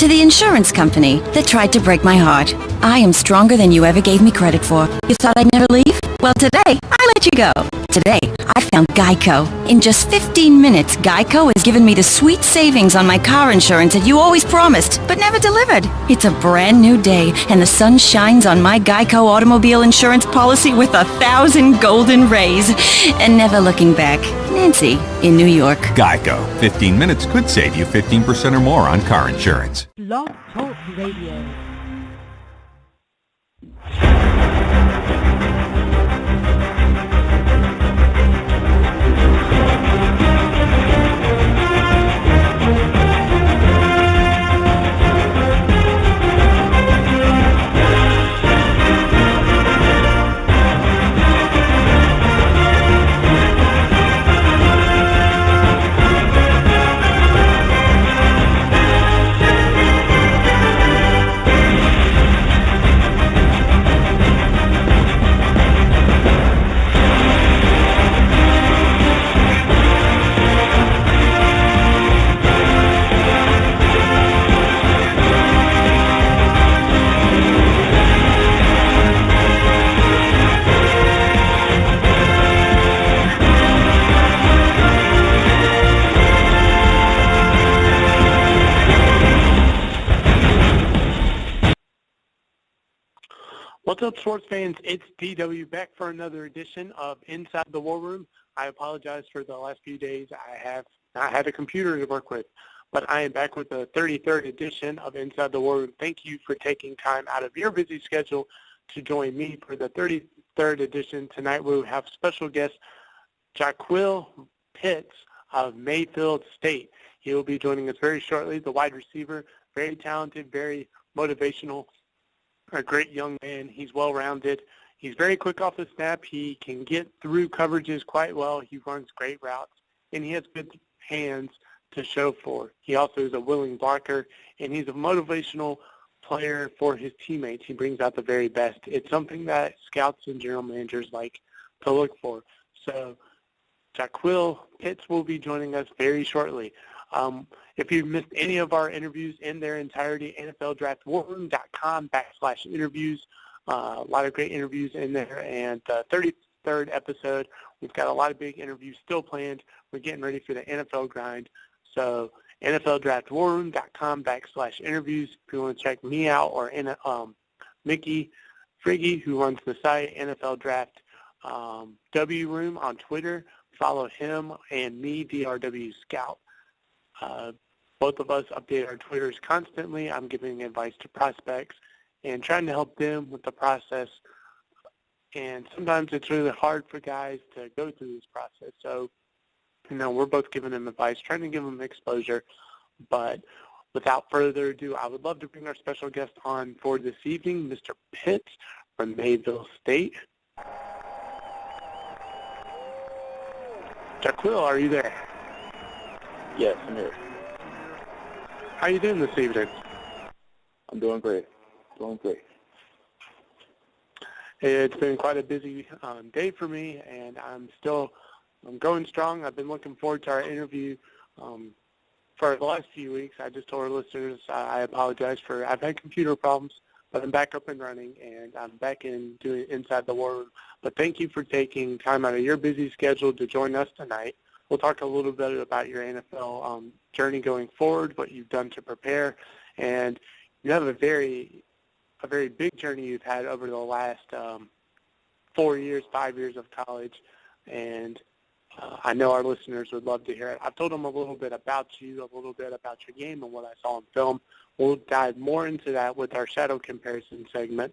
To the insurance company that tried to break my heart. I am stronger than you ever gave me credit for. You thought I'd never leave? Well, today, I let you go. Today, I found Geico. In just 15 minutes, Geico has given me the sweet savings on my car insurance that you always promised, but never delivered. It's a brand new day, and the sun shines on my Geico automobile insurance policy with 1,000 golden rays. And never looking back. Nancy, in New York. Geico. 15 minutes could save you 15% or more on car insurance. Blog Talk Radio. What's up, sports fans? It's DW back for another edition of Inside the War Room. I apologize for the last few days. I have not had a computer to work with, but I am back with the 33rd edition of Inside the War Room. Thank you for taking time out of your busy schedule to join me for the 33rd edition. Tonight we have special guest Jaquel Pitts of Mayfield State. He will be joining us very shortly, the wide receiver, very talented, very motivational, a great young man. He's well-rounded. He's very quick off the snap. He can get through coverages quite well. He runs great routes, and he has good hands to show for. He also is a willing blocker, and he's a motivational player for his teammates. He brings out the very best. It's something that scouts and general managers like to look for. So Jaquel Pitts will be joining us very shortly. If you've missed any of our interviews in their entirety, NFLDraftWarroom.com/interviews. A lot of great interviews in there. And the 33rd episode, we've got a lot of big interviews still planned. We're getting ready for the NFL grind. So NFLDraftWarroom.com/interviews. If you want to check me out or Mickey Friggy, who runs the site, NFL Draft W Room on Twitter. Follow him and me, DRW Scout. Both of us update our Twitters constantly. I'm giving advice to prospects and trying to help them with the process. And sometimes it's really hard for guys to go through this process. So, we're both giving them advice, trying to give them exposure. But without further ado, I would love to bring our special guest on for this evening, Mr. Pitts from Mayfield State. Jaquel, are you there? Yes, I'm here. How are you doing this evening? I'm doing great. It's been quite a busy day for me, and I'm going strong. I've been looking forward to our interview for the last few weeks. I just told our listeners I apologize I've had computer problems, but I'm back up and running, and I'm back in doing Inside the War Room. But thank you for taking time out of your busy schedule to join us tonight. We'll talk a little bit about your NFL journey going forward, what you've done to prepare, and you have a very big journey you've had over the last 5 years of college, and I know our listeners would love to hear it. I've told them a little bit about you, a little bit about your game and what I saw in film. We'll dive more into that with our shadow comparison segment,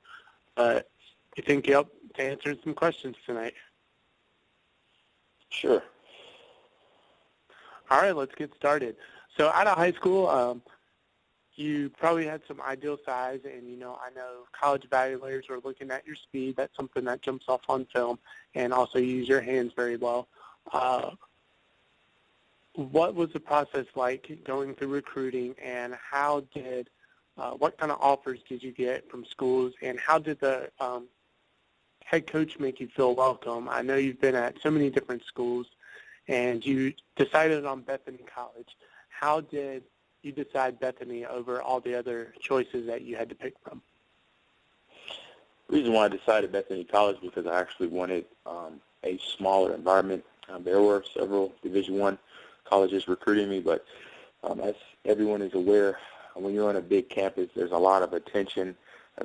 but I think you're up to answer some questions tonight. Sure. All right, let's get started. So out of high school, you probably had some ideal size, and, I know college evaluators were looking at your speed. That's something that jumps off on film, and also you use your hands very well. What was the process like going through recruiting, and what kind of offers did you get from schools, and how did the head coach make you feel welcome? I know you've been at so many different schools, and you decided on Bethany College. How did you decide Bethany over all the other choices that you had to pick from? The reason why I decided Bethany College because I actually wanted a smaller environment. There were several Division I colleges recruiting me, but as everyone is aware, when you're on a big campus, there's a lot of attention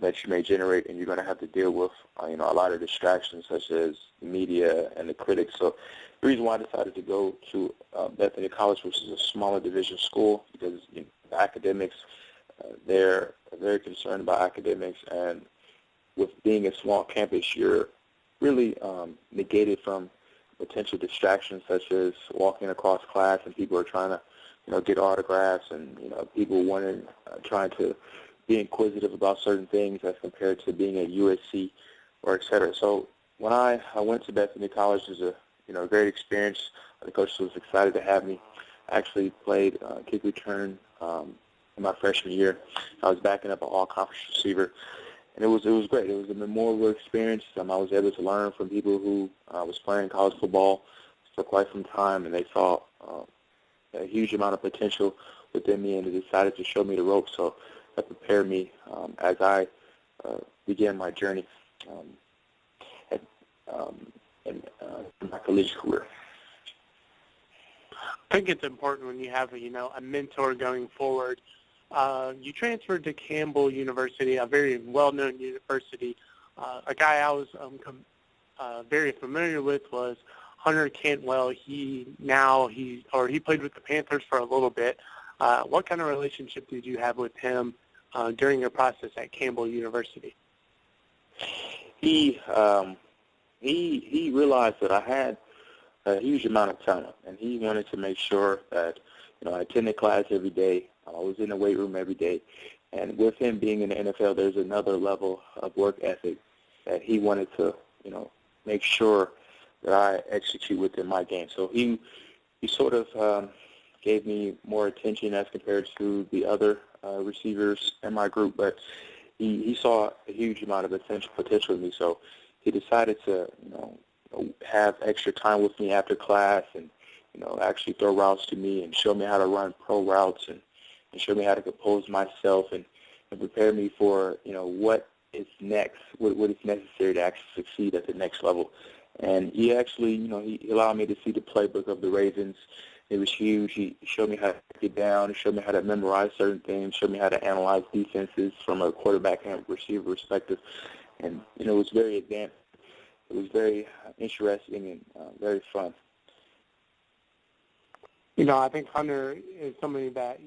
that you may generate, and you're going to have to deal with, a lot of distractions such as the media and the critics. So the reason why I decided to go to Bethany College, which is a smaller division school, because the academics, they're very concerned about academics, and with being a small campus, you're really negated from potential distractions such as walking across class and people are trying to, get autographs and, people trying to be inquisitive about certain things as compared to being at USC or et cetera. So when I went to Bethany College, it was a great experience. The coach was excited to have me. I actually played kick return in my freshman year. I was backing up an all-conference receiver. And it was great. It was a memorable experience. I was able to learn from people who was playing college football for quite some time, and they saw a huge amount of potential within me, and they decided to show me the ropes. So that prepared me as I began my journey in my collegiate career. I think it's important when you have a mentor going forward. You transferred to Campbell University, a very well-known university. A guy I was very familiar with was Hunter Cantwell. He played with the Panthers for a little bit. What kind of relationship did you have with him during your process at Campbell University? He realized that I had a huge amount of talent, and he wanted to make sure that I attended class every day. I was in the weight room every day. And with him being in the NFL, there's another level of work ethic that he wanted to, make sure that I execute within my game. So he sort of gave me more attention as compared to the other receivers in my group, but he saw a huge amount of potential in me. So he decided to, have extra time with me after class and, actually throw routes to me and show me how to run pro routes and show me how to compose myself and prepare me for, what is next, what is necessary to actually succeed at the next level. And he actually, he allowed me to see the playbook of the Ravens. It was huge. He showed me how to get down. He showed me how to memorize certain things, showed me how to analyze defenses from a quarterback and receiver perspective. And, it was very advanced. It was very interesting and very fun. I think Hunter is somebody that,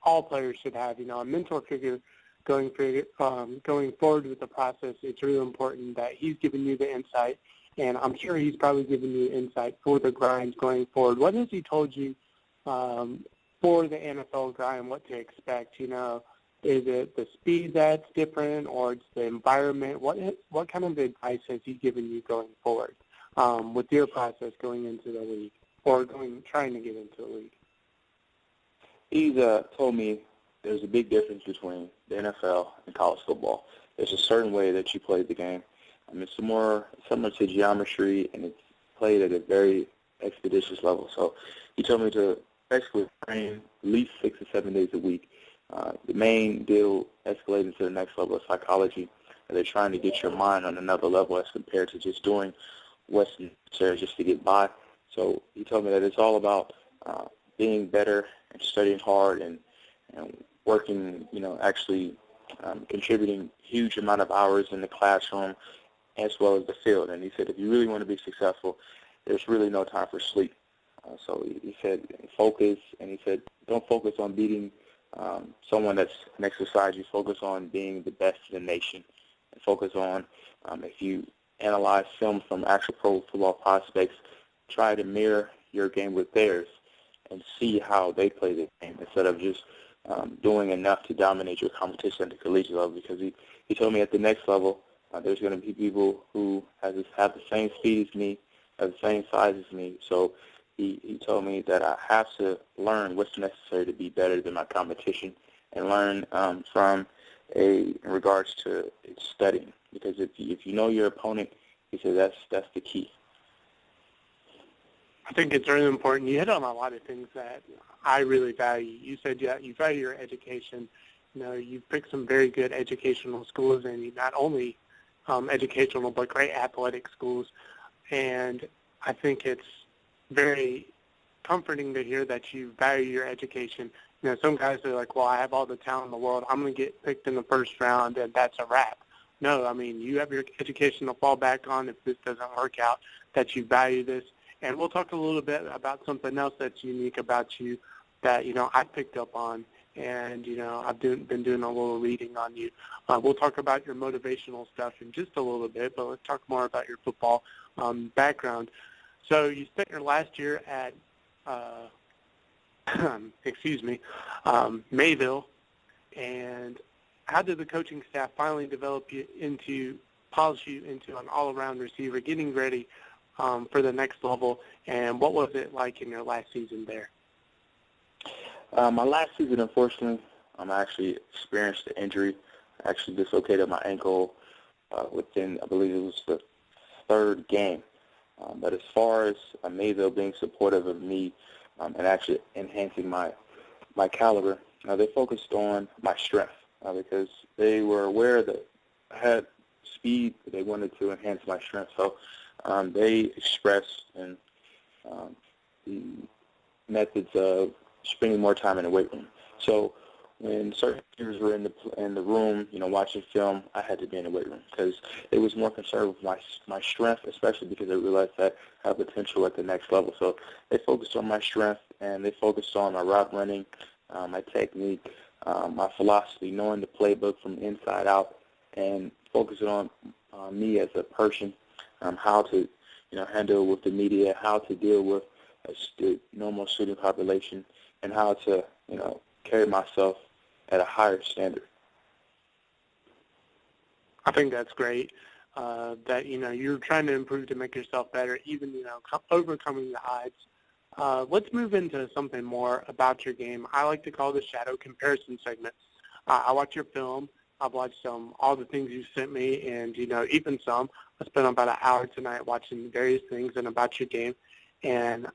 all players should have, a mentor figure going forward with the process. It's really important that he's giving you the insight, and I'm sure he's probably giving you insight for the grind going forward. What has he told you for the NFL grind, what to expect? Is it the speed that's different, or it's the environment? What kind of advice has he given you going forward with your process going into the league or trying to get into the league? He's told me there's a big difference between the NFL and college football. There's a certain way that you play the game. It's similar to geometry, and it's played at a very expeditious level. So he told me to basically train at least 6 or 7 days a week. The main deal escalating to the next level of psychology. They're trying to get your mind on another level as compared to just doing what's necessary just to get by. So he told me that it's all about being better and studying hard and working, actually contributing huge amount of hours in the classroom as well as the field. And he said if you really want to be successful, there's really no time for sleep. So he said focus, and he said don't focus on beating someone that's next beside you. Focus on being the best in the nation, and focus on if you analyze film from actual pro football prospects, try to mirror your game with theirs and see how they play the game instead of just doing enough to dominate your competition at the collegiate level. Because he told me at the next level there's going to be people who have the same speed as me, have the same size as me. So he told me that I have to learn what's necessary to be better than my competition and learn in regards to studying. Because if you know your opponent, he said that's the key. I think it's really important. You hit on a lot of things that I really value. You said you value your education. You know, you picked some very good educational schools, and you not only educational but great athletic schools. And I think it's very comforting to hear that you value your education. You know, some guys are like, well, I have all the talent in the world. I'm going to get picked in the first round, and that's a wrap. No, I mean, you have your education to fall back on if this doesn't work out, that you value this. And we'll talk a little bit about something else that's unique about you that, you know, I picked up on. And, you know, I've been doing a little reading on you. We'll talk about your motivational stuff in just a little bit, but let's talk more about your football background. So you spent your last year at, Mayville. And how did the coaching staff finally polish you into an all-around receiver, getting ready for the next level, and what was it like in your last season there? My last season, unfortunately, I actually experienced an injury. I actually dislocated my ankle within, I believe it was the third game. But as far as Mayville being supportive of me and actually enhancing my caliber, they focused on my strength because they were aware that I had speed, but they wanted to enhance my strength. So they expressed in the methods of spending more time in the weight room. So when certain players were in the room, you know, watching film, I had to be in the weight room because it was more concerned with my strength, especially because they realized that I have potential at the next level. So they focused on my strength, and they focused on my route running, my technique, my philosophy, knowing the playbook from inside out, and focusing on me as a person, how to, you know, handle with the media, how to deal with the normal student population, and how to, you know, carry myself at a higher standard. I think that's great. That, you know, you're trying to improve to make yourself better, even, you know, overcoming the odds. Let's move into something more about your game. I like to call the shadow comparison segment. I watch your film. I've watched all the things you sent me, and, you know, even some. I spent about an hour tonight watching various things and about your game. And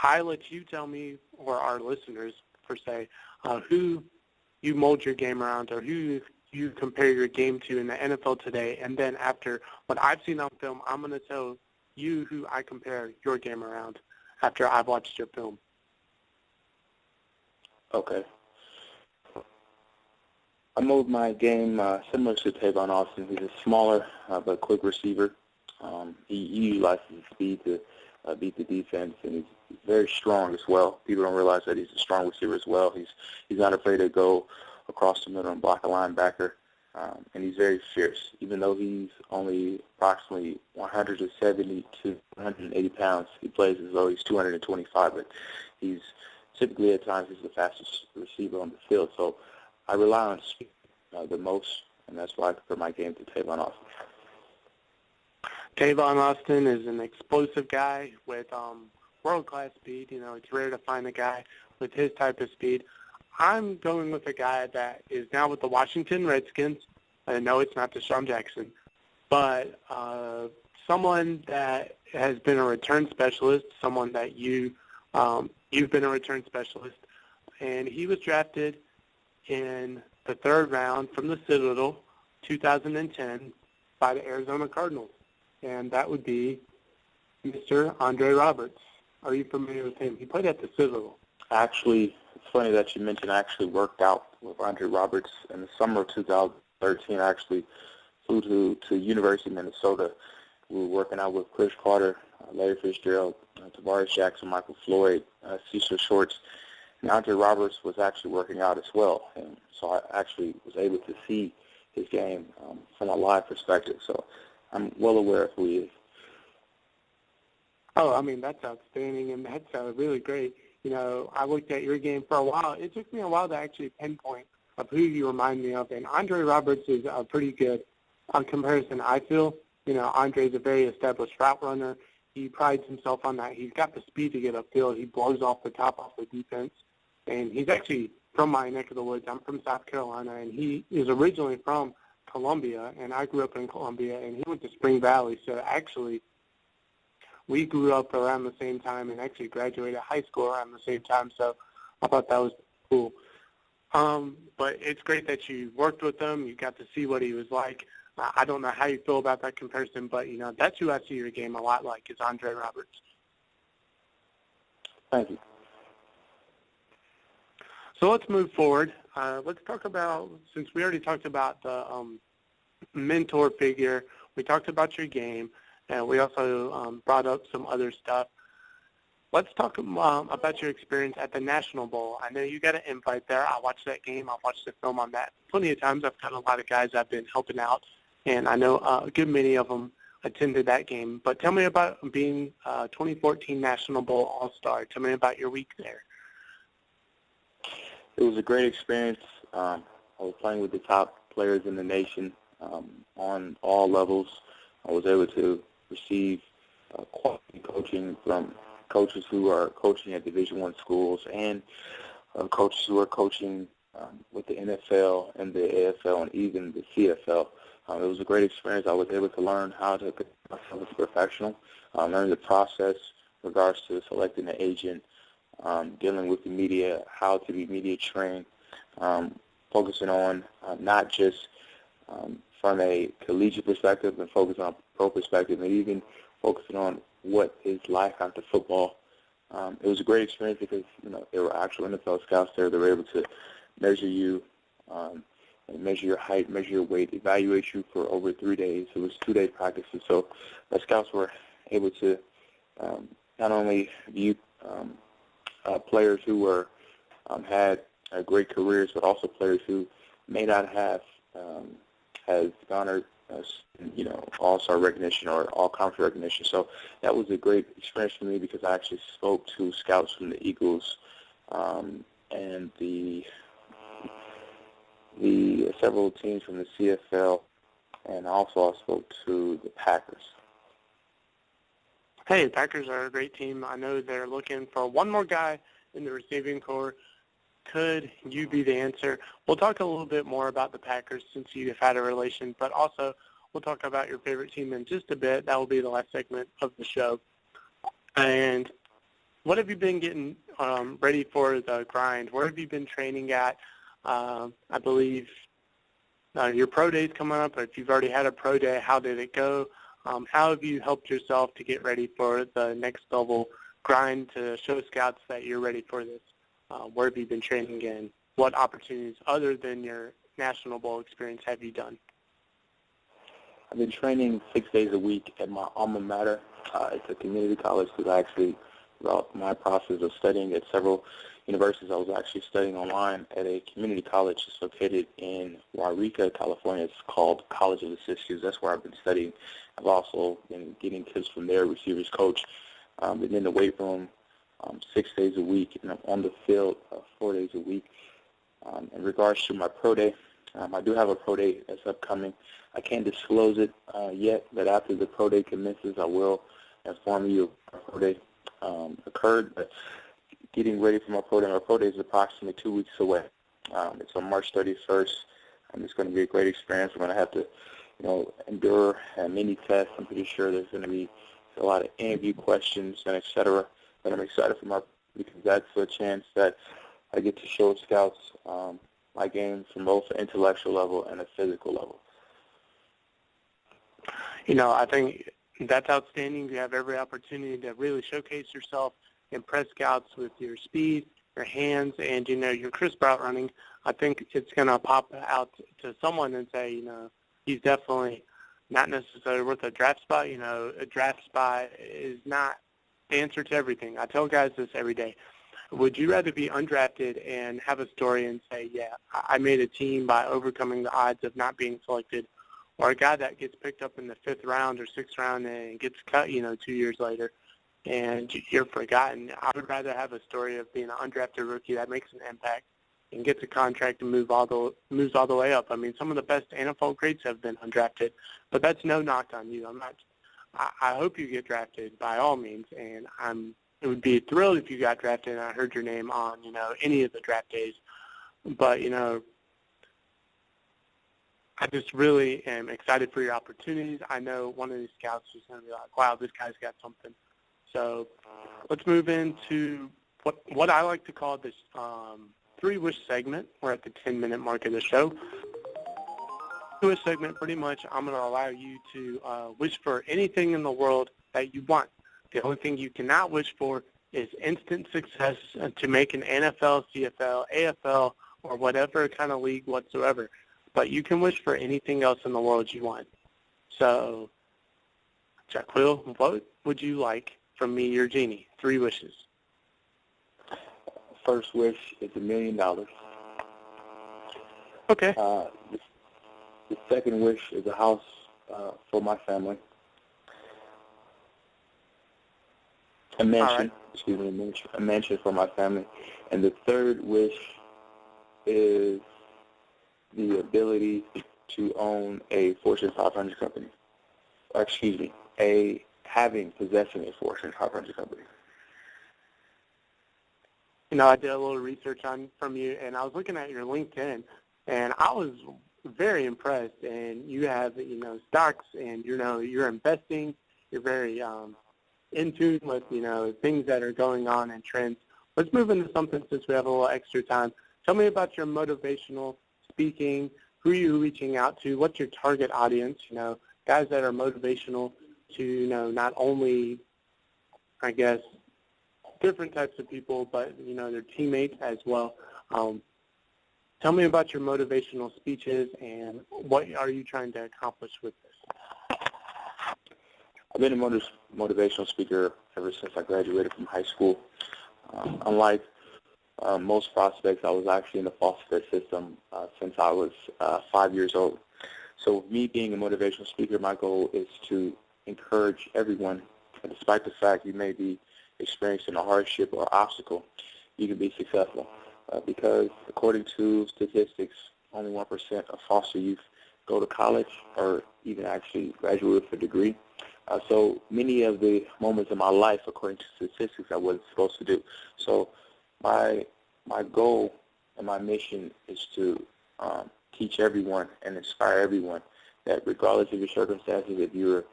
I let you tell me, or our listeners, per se, who you mold your game around or who you compare your game to in the NFL today. And then after what I've seen on film, I'm going to tell you who I compare your game around after I've watched your film. Okay. I mold my game similar to Tavon Austin. He's a smaller but quick receiver. He utilizes his speed to beat the defense, and he's very strong as well. People don't realize that he's a strong receiver as well. He's not afraid to go across the middle and block a linebacker, and he's very fierce. Even though he's only approximately 170 to 180 pounds, he plays as though he's 225, but he's typically at times he's the fastest receiver on the field. So I rely on speed the most, and that's why I compare my game to Tavon Austin. Tavon Austin is an explosive guy with world-class speed. You know, it's rare to find a guy with his type of speed. I'm going with a guy that is now with the Washington Redskins. I know it's not Deshaun Jackson, but someone that has been a return specialist, someone that you've been a return specialist, and he was drafted in the third round from the Citadel, 2010, by the Arizona Cardinals, and that would be Mr. Andre Roberts. Are you familiar with him? He played at the Citadel. Actually, it's funny that you mentioned I actually worked out with Andre Roberts in the summer of 2013. I actually flew to University of Minnesota. We were working out with Chris Carter, Larry Fitzgerald, Tavares Jackson, Michael Floyd, Cecil Shorts. And Andre Roberts was actually working out as well. And so I actually was able to see his game from a live perspective. So I'm well aware of who he is. Oh, I mean, that's outstanding, and that's really great. You know, I looked at your game for a while. It took me a while to actually pinpoint of who you remind me of, and Andre Roberts is pretty good on comparison, I feel. You know, Andre's a very established route runner. He prides himself on that. He's got the speed to get upfield. He blows off the top off the defense, and he's actually from my neck of the woods. I'm from South Carolina, and he is originally from Columbia, and I grew up in Columbia, and he went to Spring Valley. So actually, we grew up around the same time and actually graduated high school around the same time, so I thought that was cool. But it's great that you worked with him. You got to see what he was like. I don't know how you feel about that comparison, but, that's who I see your game a lot like is Andre Roberts. Thank you. So let's move forward. Let's talk about, since we already talked about the mentor figure, we talked about your game, and we also brought up some other stuff. Let's talk about your experience at the National Bowl. I know you got an invite there. I watched that game. I watched the film on that plenty of times. I've got a lot of guys I've been helping out, and I know a good many of them attended that game. But tell me about being 2014 National Bowl All-Star. Tell me about your week there. It was a great experience. I was playing with the top players in the nation on all levels. I was able to receive quality coaching from coaches who are coaching at Division I schools and coaches who are coaching with the NFL and the AFL and even the CFL. It was a great experience. I was able to learn how to conduct myself as a professional, learn the process in regards to selecting an agent, dealing with the media, how to be media trained, focusing on not just from a collegiate perspective and focusing on pro perspective, and even focusing on what is life after football. It was a great experience because, there were actual NFL scouts there. They were able to measure you, and measure your height, measure your weight, evaluate you for over 3 days. It was 2-day practices. So the scouts were able to not only view players who were had great careers, but also players who may not have has garnered all-star recognition or all-conference recognition. So that was a great experience for me because I actually spoke to scouts from the Eagles and the several teams from the CFL, and also I spoke to the Packers. Hey, the Packers are a great team. I know they're looking for one more guy in the receiving corps. Could you be the answer? We'll talk a little bit more about the Packers since you've had a relation, but also we'll talk about your favorite team in just a bit. That will be the last segment of the show. And what have you been getting ready for the grind? Where have you been training at? I believe your pro day is coming up. If you've already had a pro day, how did it go? How have you helped yourself to get ready for the next level grind to show scouts that you're ready for this? Where have you been training in? What opportunities other than your National Bowl experience have you done? I've been training 6 days a week at my alma mater. It's a community college because I actually, throughout my process of studying at several universities, I was actually studying online at a community college that's located in Waurika, California. It's called College of the Sisters. That's where I've been studying. I've also been getting tips from their receivers coach. Been in the weight room 6 days a week, and I'm on the field 4 days a week. In regards to my pro day, I do have a pro day that's upcoming. I can't disclose it yet, but after the pro day commences, I will inform you of my pro day occurred. But getting ready for my pro day is approximately 2 weeks away. It's on March 31st. It's going to be a great experience. We're going to have to, endure many tests. I'm pretty sure there's going to be a lot of interview questions and et cetera. But I'm excited for because that's a chance that I get to show scouts my game from both an intellectual level and a physical level. I think that's outstanding. You have every opportunity to really showcase yourself, impress scouts with your speed, your hands, and, your crisp route running. I think it's going to pop out to someone and say, he's definitely not necessarily worth a draft spot. A draft spot is not the answer to everything. I tell guys this every day. Would you rather be undrafted and have a story and say, yeah, I made a team by overcoming the odds of not being selected, or a guy that gets picked up in the 5th round or 6th round and gets cut, 2 years later, and you're forgotten? I would rather have a story of being an undrafted rookie that makes an impact and gets a contract and moves all the way up. I mean, some of the best NFL greats have been undrafted, but that's no knock on you. I hope you get drafted by all means, and it would be thrilled if you got drafted and I heard your name on, any of the draft days. But, I just really am excited for your opportunities. I know one of these scouts is going to be like, wow, this guy's got something. So let's move into what I like to call this three-wish segment. We're at the 10-minute mark of the show. Three-wish segment, pretty much, I'm going to allow you to wish for anything in the world that you want. The only thing you cannot wish for is instant success to make an NFL, CFL, AFL, or whatever kind of league whatsoever. But you can wish for anything else in the world you want. So, Jaquel, what would you like from me, your genie? 3 wishes. First wish is $1 million. Okay. The second wish is a house for my family. A mansion, a mansion for my family. And the third wish is the ability to own a Fortune 500 company. Or, excuse me, possessing a Fortune 500 company. You know, I did a little research from you, and I was looking at your LinkedIn, and I was very impressed. And you have, stocks, and, you're investing. You're very in tune with, things that are going on and trends. Let's move into something since we have a little extra time. Tell me about your motivational speaking. Who are you reaching out to? What's your target audience? Guys that are motivational to, not only, I guess, different types of people, but, their teammates as well. Tell me about your motivational speeches and what are you trying to accomplish with this? I've been a motivational speaker ever since I graduated from high school. Unlike most prospects, I was actually in the foster care system since I was 5 years old. So me being a motivational speaker, my goal is to encourage everyone, and despite the fact you may be experiencing a hardship or obstacle, you can be successful. Because according to statistics, only 1% of foster youth go to college or even actually graduate with a degree. So many of the moments in my life, according to statistics, I wasn't supposed to do. So my goal and my mission is to teach everyone and inspire everyone that regardless of your circumstances, if you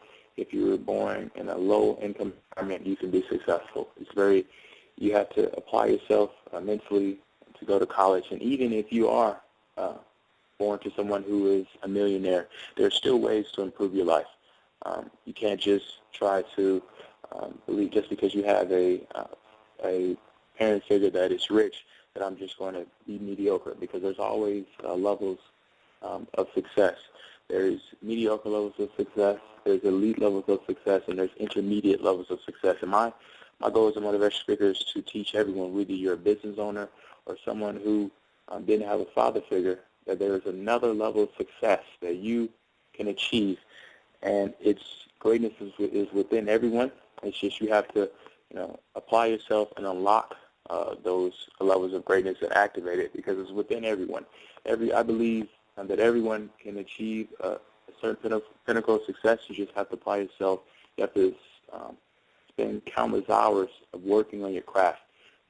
were born in a low-income environment, you can be successful. You have to apply yourself mentally to go to college. And even if you are born to someone who is a millionaire, there are still ways to improve your life. You can't just try to believe just because you have a parent figure that is rich that I'm just going to be mediocre, because there's always levels of success. There's mediocre levels of success, there's elite levels of success, and there's intermediate levels of success. And my goal as a motivational speaker is to teach everyone, whether you're a business owner or someone who didn't have a father figure, that there is another level of success that you can achieve. And its greatness is within everyone. It's just you have to, apply yourself and unlock those levels of greatness and activate it, because it's within everyone. I believe that everyone can achieve a certain pinnacle of success. You just have to apply yourself. You have to spend countless hours of working on your craft,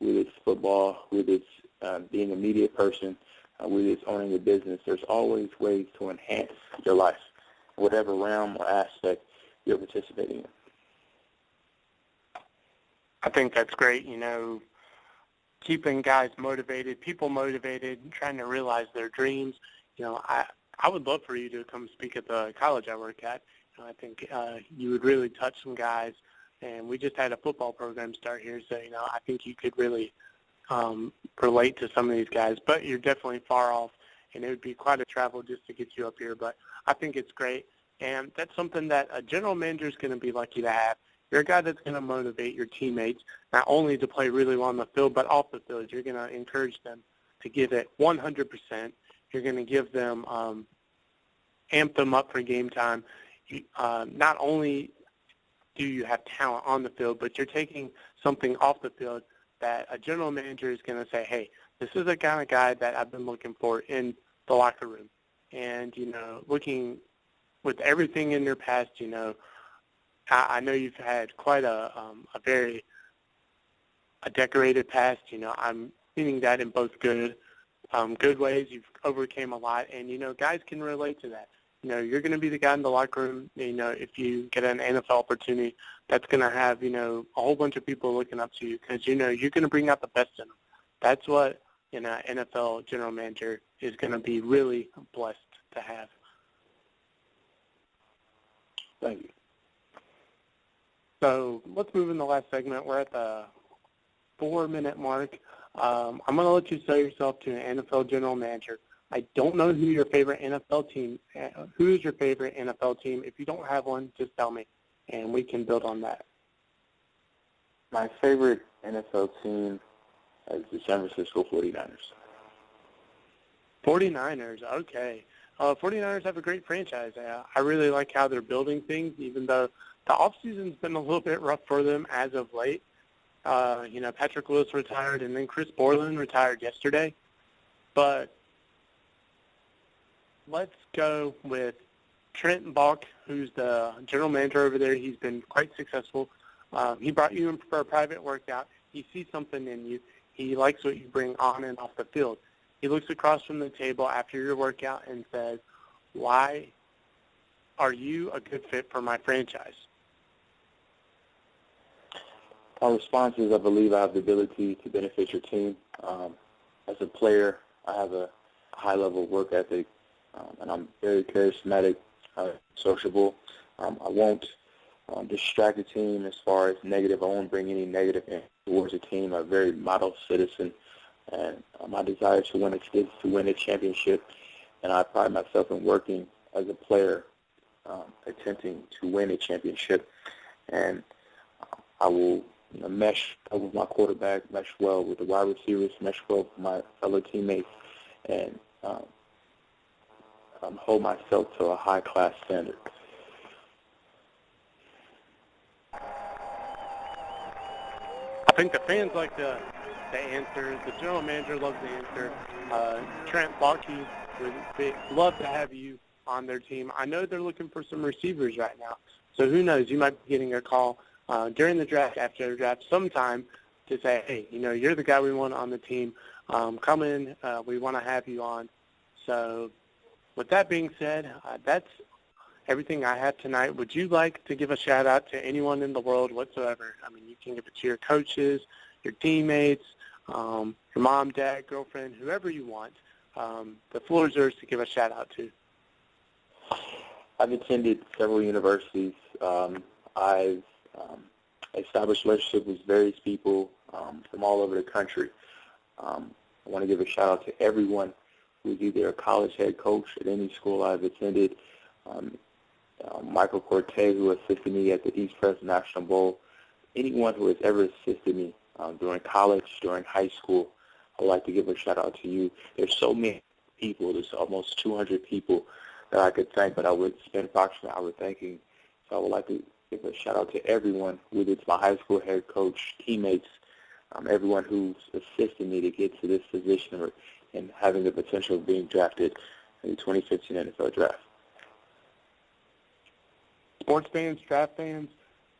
whether it's football, whether it's being a media person, whether it's owning a business. There's always ways to enhance your life, whatever realm or aspect you're participating in. I think that's great, keeping guys motivated, people motivated, trying to realize their dreams. I would love for you to come speak at the college I work at. I think you would really touch some guys, and we just had a football program start here, so, I think you could really relate to some of these guys, but you're definitely far off, and it would be quite a travel just to get you up here, but I think it's great, and that's something that a general manager is going to be lucky to have. You're a guy that's going to motivate your teammates, not only to play really well on the field, but off the field. You're going to encourage them to give it 100%. You're going to give them, amp them up for game time. Not only do you have talent on the field, but you're taking something off the field that a general manager is going to say, hey, this is the kind of guy that I've been looking for in the locker room. And, looking with everything in your past, I know you've had quite a decorated past. I'm meaning that in both good ways. You've overcame a lot, and guys can relate to that. you're going to be the guy in the locker room, if you get an NFL opportunity, that's going to have, a whole bunch of people looking up to you because, you're going to bring out the best in them. That's what, an NFL general manager is going to be really blessed to have. Thank you. So let's move in the last segment. We're at the 4-minute mark. I'm going to let you sell yourself to an NFL general manager. I don't know who your favorite NFL team. Who is your favorite NFL team? If you don't have one, just tell me, and we can build on that. My favorite NFL team is the San Francisco 49ers. 49ers, okay. 49ers have a great franchise. I really like how they're building things, even though the offseason's been a little bit rough for them as of late. Patrick Willis retired, and then Chris Borland retired yesterday. But let's go with Trent Baalke, who's the general manager over there. He's been quite successful. He brought you in for a private workout. He sees something in you. He likes what you bring on and off the field. He looks across from the table after your workout and says, why are you a good fit for my franchise? Our response is, I believe I have the ability to benefit your team. As a player, I have a high-level work ethic, and I'm very charismatic, sociable. I won't distract the team as far as negative. I won't bring any negative in towards the team. I'm a very model citizen, and my desire to win is to win a championship, and I pride myself in working as a player, attempting to win a championship, and I will mesh with my quarterback, mesh well with the wide receivers, mesh well with my fellow teammates, and hold myself to a high-class standard. I think the fans like the answer. The general manager loves the answer. Trent Baalke would love to have you on their team. I know they're looking for some receivers right now, so who knows? You might be getting a call during the draft, after the draft, sometime to say, hey, you're the guy we want on the team. Come in. We want to have you on. So with that being said, that's everything I have tonight. Would you like to give a shout-out to anyone in the world whatsoever? I mean, you can give it to your coaches, your teammates, your mom, dad, girlfriend, whoever you want. The floor is yours to give a shout-out to. I've attended several universities. I've established relationships with various people from all over the country. I want to give a shout-out to everyone who's either a college head coach at any school I've attended, Michael Cortez, who assisted me at the East Press National Bowl, anyone who has ever assisted me during college, during high school. I'd like to give a shout-out to you. There's so many people. There's almost 200 people that I could thank, but I would spend approximately an hour thanking. So I would like to give a shout-out to everyone, whether it's my high school head coach, teammates, everyone who's assisted me to get to this position and having the potential of being drafted in the 2015 NFL Draft. Sports fans, draft fans,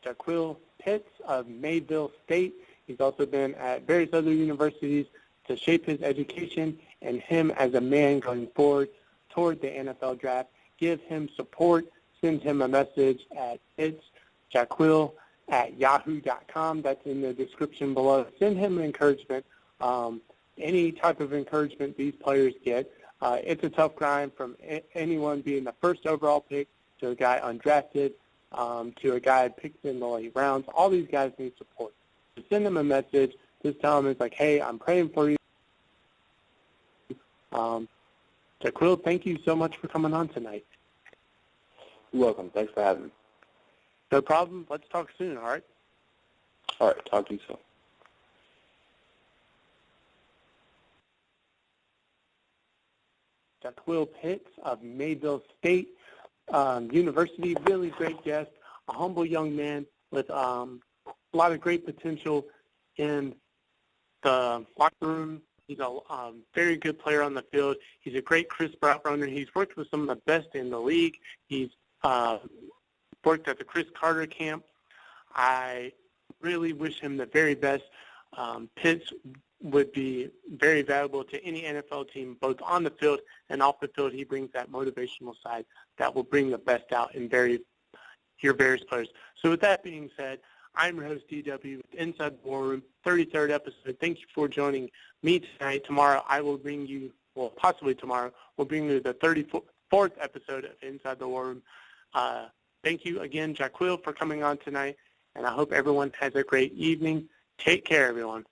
Jaquel Pitts of Mayville State. He's also been at various other universities to shape his education and him as a man going forward toward the NFL Draft. Give him support. Send him a message at pittsjaquel@yahoo.com. That's in the description below. Send him an encouragement. Any type of encouragement these players get. It's a tough grind from anyone being the first overall pick to a guy undrafted, to a guy picked in the late rounds. All these guys need support. So send them a message. Just tell them it's like, hey, I'm praying for you. Jaquel, thank you so much for coming on tonight. You're welcome. Thanks for having me. No problem. Let's talk soon, all right? All right. Talk to you soon. Jaquel Pitts of Mayville State University, really great guest, a humble young man with a lot of great potential in the locker room. He's a very good player on the field. He's a great crisp route runner. He's worked with some of the best in the league. He's worked at the Chris Carter camp. I really wish him the very best. Pitts would be very valuable to any NFL team, both on the field and off the field. He brings that motivational side that will bring the best out in your various players. So with that being said, I'm your host, DW, with Inside the War Room, 33rd episode. Thank you for joining me tonight. Tomorrow I will bring you, well, possibly tomorrow, we'll bring you the 34th episode of Inside the War Room. Thank you again, Jaquel, for coming on tonight, and I hope everyone has a great evening. Take care, everyone.